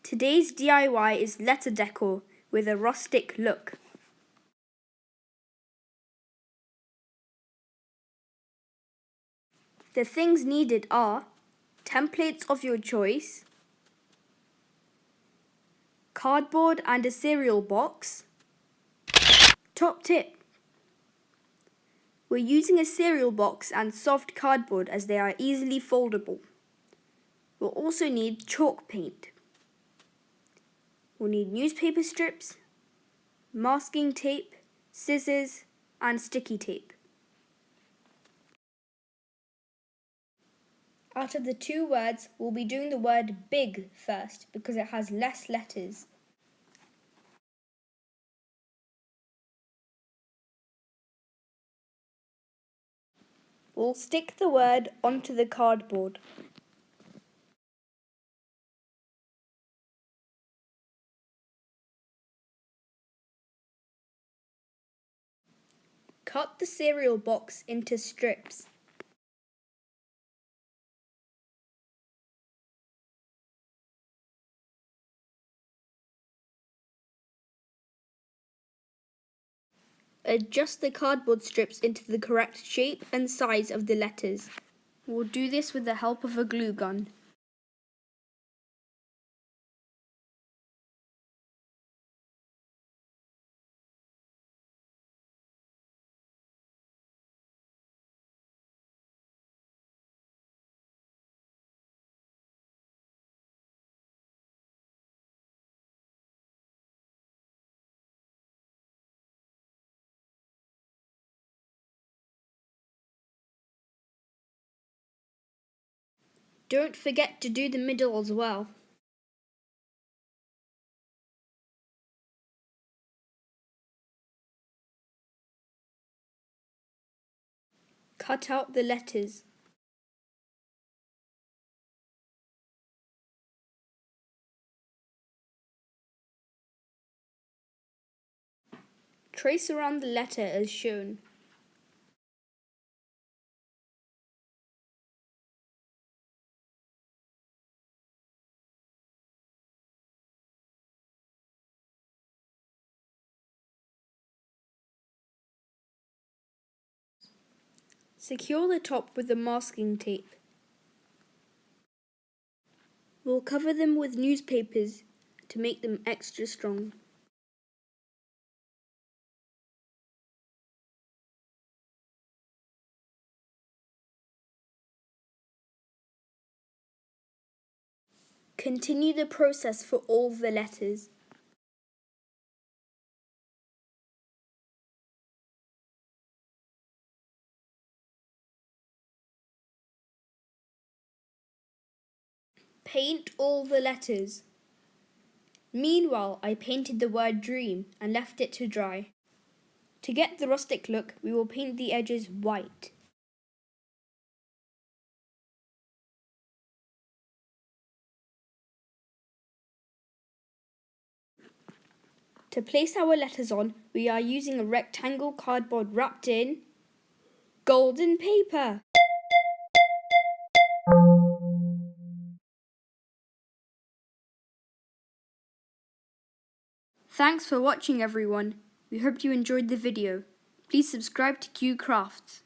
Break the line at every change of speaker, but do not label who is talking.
Today's DIY is letter decor with a rustic look. The things needed are templates of your choice, cardboard and a cereal box. Top tip: we're using a cereal box and soft cardboard as they are easily foldable. We'll also need chalk paint. We'll need newspaper strips, masking tape, scissors and sticky tape. Out of the two words, we'll be doing the word big first because it has less letters. We'll stick the word onto the cardboard. Cut the cereal box into strips. Adjust the cardboard strips into the correct shape and size of the letters. We'll do this with the help of a glue gun. Don't forget to do the middle as well. Cut out the letters. Trace around the letter as shown. Secure the top with the masking tape. We'll cover them with newspapers to make them extra strong. Continue the process for all the letters. Paint all the letters. Meanwhile, I painted the word dream and left it to dry. To get the rustic look, we will paint the edges white. To place our letters on, we are using a rectangle cardboard wrapped in golden paper. Thanks for watching everyone. We hope you enjoyed the video. Please subscribe to Q Crafts.